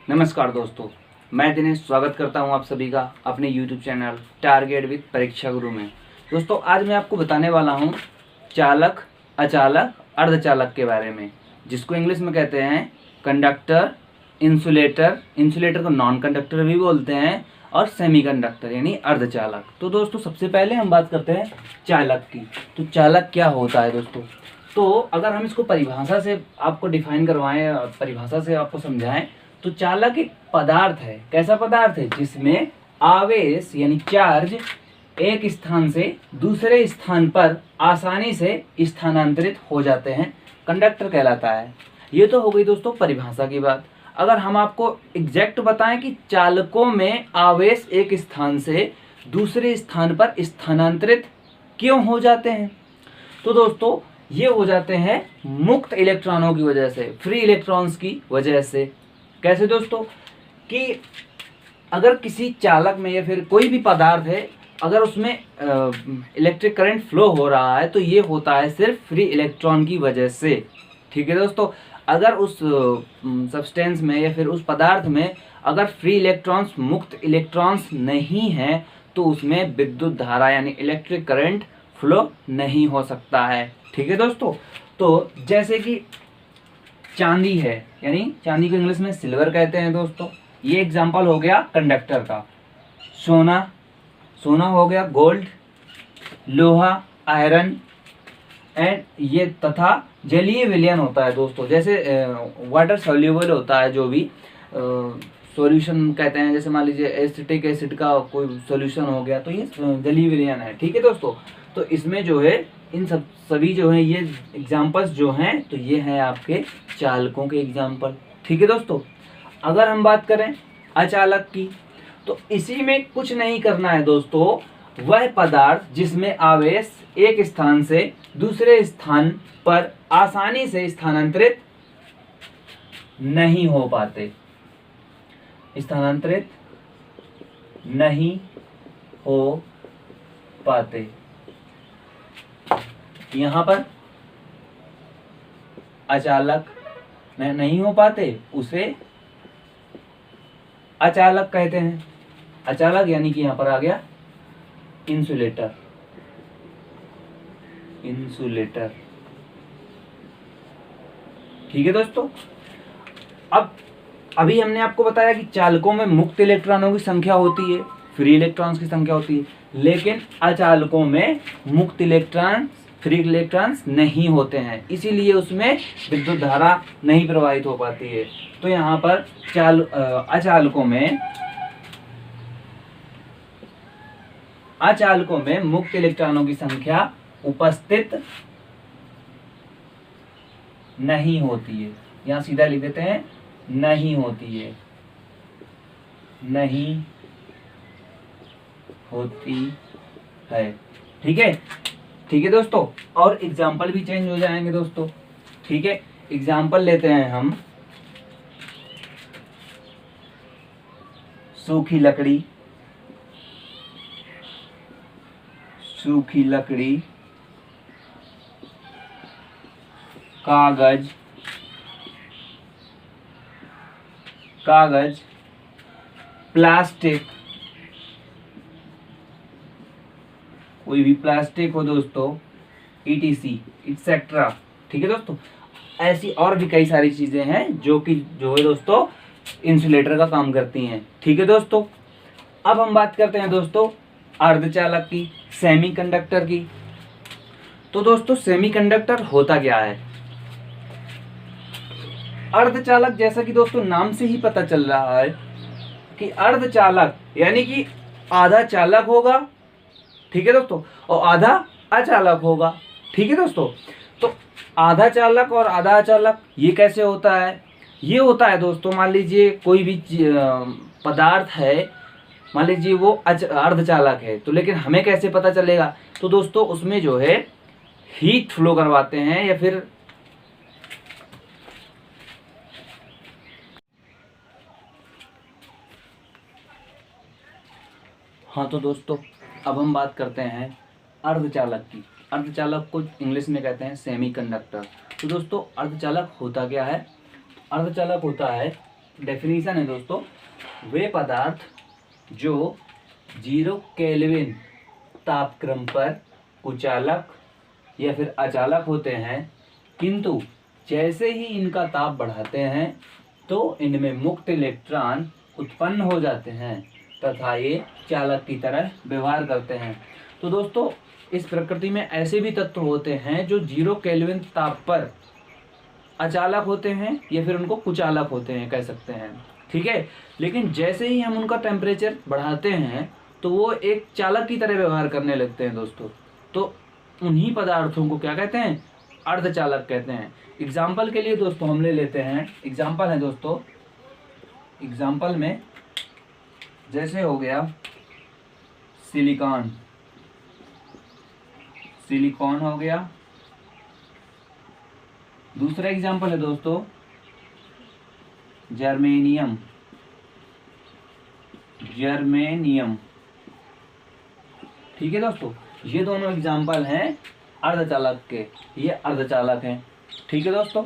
नमस्कार दोस्तों, मैं दिनेश स्वागत करता हूं आप सभी का अपने YouTube चैनल टारगेट विद परीक्षा गुरु में। दोस्तों आज मैं आपको बताने वाला हूं चालक, अचालक, अर्धचालक के बारे में, जिसको इंग्लिश में कहते हैं कंडक्टर, इंसुलेटर। इंसुलेटर को नॉन कंडक्टर भी बोलते हैं और सेमीकंडक्टर यानी अर्धचालक। तो दोस्तों सबसे पहले हम बात करते हैं चालक की। तो चालक क्या होता है दोस्तों? तो अगर हम इसको परिभाषा से आपको डिफाइन करवाएं, परिभाषा से आपको समझाएं, तो चालक एक पदार्थ है। कैसा पदार्थ है? जिसमें आवेश यानी चार्ज एक स्थान से दूसरे स्थान पर आसानी से स्थानांतरित हो जाते हैं, कंडक्टर कहलाता है। ये तो हो गई दोस्तों परिभाषा की बात। अगर हम आपको एग्जैक्ट बताएं कि चालकों में आवेश एक स्थान से दूसरे स्थान पर स्थानांतरित क्यों हो जाते हैं, तो दोस्तों ये हो जाते हैं मुक्त इलेक्ट्रॉनों की वजह से, फ्री इलेक्ट्रॉन्स की वजह से। कैसे दोस्तों? कि अगर किसी चालक में या फिर कोई भी पदार्थ है, अगर उसमें इलेक्ट्रिक करंट फ्लो हो रहा है, तो ये होता है सिर्फ फ्री इलेक्ट्रॉन की वजह से। ठीक है दोस्तों, अगर उस सब्सटेंस में या फिर उस पदार्थ में अगर फ्री इलेक्ट्रॉन्स, मुक्त इलेक्ट्रॉन्स नहीं हैं, तो उसमें विद्युत धारा यानी इलेक्ट्रिक करंट फ्लो नहीं हो सकता है। ठीक है दोस्तों, तो जैसे कि चांदी है, यानी चांदी को इंग्लिश में सिल्वर कहते हैं दोस्तों। ये एग्जांपल हो गया कंडक्टर का। सोना, सोना हो गया गोल्ड, लोहा आयरन, एंड ये तथा जलीय विलयन होता है दोस्तों। जैसे वाटर सोल्यूबल होता है, जो भी सॉल्यूशन कहते हैं, जैसे मान लीजिए एसिटिक एसिड का कोई सॉल्यूशन हो गया, तो ये जलीय विलयन है। ठीक है दोस्तों, तो इसमें जो है इन सभी जो है ये एग्जाम्पल्स जो हैं, तो ये हैं आपके चालकों के एग्जाम्पल। ठीक है दोस्तों, अगर हम बात करें अचालक की, तो इसी में कुछ नहीं करना है दोस्तों। वह पदार्थ जिसमें आवेश एक स्थान से दूसरे स्थान पर आसानी से स्थानांतरित नहीं हो पाते, स्थानांतरित नहीं हो पाते। यहाँ पर अचालक नहीं हो पाते, उसे अचालक कहते हैं। अचालक यानी कि यहाँ पर आ गया इंसुलेटर। इंसुलेटर। ठीक है दोस्तों, अब अभी हमने आपको बताया कि चालकों में मुक्त इलेक्ट्रॉनों की संख्या होती है, फ्री इलेक्ट्रॉन्स की संख्या होती है, लेकिन अचालकों में मुक्त इलेक्ट्रॉन, फ्री इलेक्ट्रॉन्स नहीं होते हैं, इसीलिए उसमें विद्युत धारा नहीं प्रवाहित हो पाती है। तो यहाँ पर अचालकों में मुक्त इलेक्ट्रॉनों की संख्या उपस्थित नहीं होती है। यहाँ सीधा लिख देते हैं, नहीं होती है, नहीं होती है। ठीक है, ठीक है दोस्तों, और एग्जाम्पल भी चेंज हो जाएंगे दोस्तों। ठीक है, एग्जाम्पल लेते हैं हम। सूखी लकड़ी, सूखी लकड़ी, कागज, कागज, प्लास्टिक, कोई भी प्लास्टिक हो दोस्तों, ETC एक्सेट्रा। ठीक है दोस्तों, ऐसी और भी कई सारी चीजें हैं जो है दोस्तों इंसुलेटर का काम करती हैं। ठीक है दोस्तों, अब हम बात करते हैं दोस्तों अर्धचालक की, सेमीकंडक्टर की। तो दोस्तों सेमीकंडक्टर होता क्या है? अर्धचालक, जैसा कि दोस्तों नाम से ही पता चल रहा है कि अर्धचालक यानी कि आधा चालक होगा, ठीक है दोस्तों, और आधा अचालक होगा। ठीक है दोस्तों, तो आधा चालक और आधा अचालक ये कैसे होता है? ये होता है दोस्तों, मान लीजिए कोई भी पदार्थ है, मान लीजिए वो अर्धचालक है, तो लेकिन हमें कैसे पता चलेगा? तो दोस्तों उसमें जो है हीट फ्लो करवाते हैं, या फिर हाँ, तो दोस्तों अब हम बात करते हैं अर्धचालक की। अर्धचालक को इंग्लिश में कहते हैं सेमीकंडक्टर। तो दोस्तों अर्धचालक होता क्या है? अर्धचालक होता है डेफिनेशन है दोस्तों, वे पदार्थ जो 0 केल्विन तापक्रम पर कुचालक या फिर अचालक होते हैं, किंतु जैसे ही इनका ताप बढ़ाते हैं तो इनमें मुक्त इलेक्ट्रॉन उत्पन्न हो जाते हैं तथा ये चालक की तरह व्यवहार करते हैं। तो दोस्तों, इस प्रकृति में ऐसे भी तत्व होते हैं जो 0 केल्विन ताप पर अचालक होते हैं या फिर उनको कुचालक होते हैं कह सकते हैं, ठीक है। लेकिन जैसे ही हम उनका टेम्परेचर बढ़ाते हैं तो वो एक चालक की तरह व्यवहार करने लगते हैं दोस्तों। तो उन्हीं पदार्थों को क्या कहते हैं? अर्धचालक कहते हैं। एग्जाम्पल के लिए दोस्तों हम ले लेते हैं, एग्जाम्पल है दोस्तों, एग्जाम्पल में जैसे हो गया सिलिकॉन, सिलिकॉन हो गया। दूसरा एग्जाम्पल है दोस्तों जर्मेनियम, जर्मेनियम, ठीक है दोस्तों। ये दोनों एग्जाम्पल हैं अर्धचालक के, ये अर्धचालक हैं, ठीक है दोस्तों।